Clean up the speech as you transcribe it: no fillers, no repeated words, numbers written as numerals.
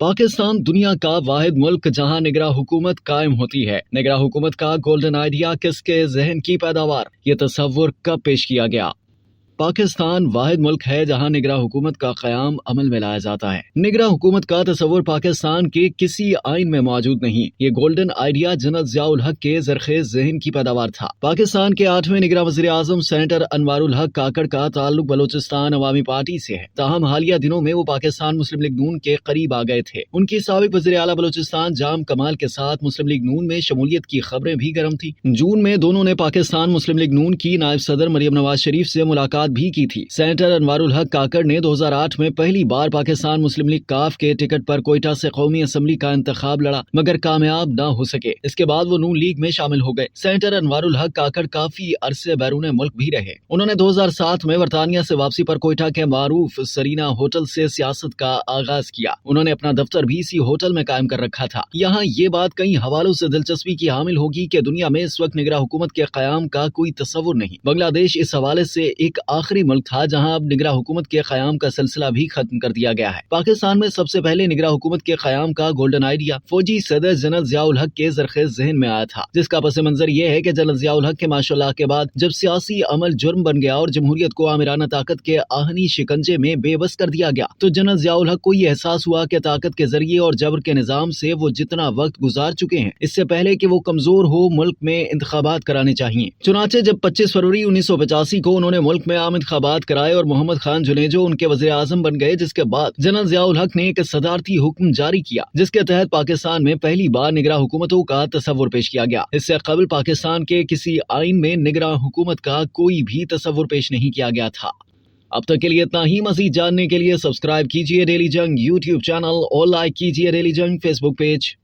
पाकिस्तान दुनिया का वाहिद मुल्क जहां निगरां हुकूमत कायम होती है। निगरां हुकूमत का गोल्डन आइडिया किसके जहन की पैदावार, ये तसव्वुर कब पेश किया गया? पाकिस्तान वाहिद मुल्क है जहां निगरां हुकूमत का क़याम अमल में लाया जाता है। निगरां हुकूमत का तसव्वुर पाकिस्तान के किसी आइन में मौजूद नहीं। ये गोल्डन आइडिया जनरल ज़ियाउल हक के ज़रख़ेज़ ज़हन की पैदावार था। पाकिस्तान के 8वें निगरां वज़ीर आज़म सेनेटर अनवारुल हक काकड़ का ताल्लुक बलोचिस्तान अवामी पार्टी से है। ताहम हालिया दिनों में वो पाकिस्तान मुस्लिम लीग नून के करीब आ गए थे। उनकी साबिक वज़ीर आला बलोचिस्तान जाम कमाल के साथ मुस्लिम लीग नून में शमूलियत की खबरें भी गर्म थी। जून में दोनों ने पाकिस्तान मुस्लिम लीग नून की नायब सदर मरियम नवाज शरीफ से मुलाकात भी की थी। सेनेटर अनवारुल हक काकड़ ने 2008 में पहली बार पाकिस्तान मुस्लिम लीग काफ के टिकट पर कोयटा से कौमी असम्बली का इंतखाब लड़ा, मगर कामयाब न हो सके। इसके बाद वो नून लीग में शामिल हो गए। सेनेटर अनवारुल हक काकड़ काफी अरसे बैरून मुल्क भी रहे। उन्होंने 2007 में बरतानिया से वापसी पर कोयटा के मारूफ सरीना होटल से सियासत का आगाज किया। उन्होंने अपना दफ्तर भी इसी होटल में कायम कर रखा था। यहाँ ये बात कई हवालों से दिलचस्पी की हामिल होगी कि दुनिया में इस वक्त निगरां हुकूमत के क़याम का कोई तस्वुर नहीं। बांग्लादेश इस हवाले से एक आखिरी मुल्क था जहां अब निगरां हुकूमत के क़याम का सिलसिला भी खत्म कर दिया गया है। पाकिस्तान में सबसे पहले निगरां हुकूमत के क़याम का गोल्डन आइडिया फौजी सदर जनरल ज़ियाउल हक के ज़रख़ेज़ ज़हन में आया था, जिसका पस मंजर ये है कि जनरल ज़ियाउल हक के माशाअल्लाह के बाद जब सियासी अमल जुर्म बन गया और जमहूरियत को आमिराना ताकत के आहनी शिकंजे में बेबस कर दिया गया, तो जनरल ज़ियाउल हक को ये एहसास हुआ कि ताकत के जरिए और जबर के निज़ाम से वो जितना वक्त गुजार चुके हैं, इससे पहले कि वो कमजोर हो मुल्क में इंतखाबात कराने चाहिए। चुनाचे जब 25 फरवरी 1985 को उन्होंने मुल्क में आम इंतखाबात कराए और मोहम्मद खान जुनेजो उनके वज़ीर आज़म बन गए, जिसके बाद जनरल ज़ियाउल हक ने एक सदारती हुक्म जारी किया जिसके तहत पाकिस्तान में पहली बार निगरां हुकूमतों का तस्वुर पेश किया गया। इससे कबल पाकिस्तान के किसी आइन में निगरां हुकूमत का कोई भी तस्वुर पेश नहीं किया गया था। अब तक के लिए इतना ही। मज़ीद जानने के लिए सब्सक्राइब कीजिए डेली जंग यूट्यूब चैनल और लाइक कीजिए डेली जंग फेसबुक पेज।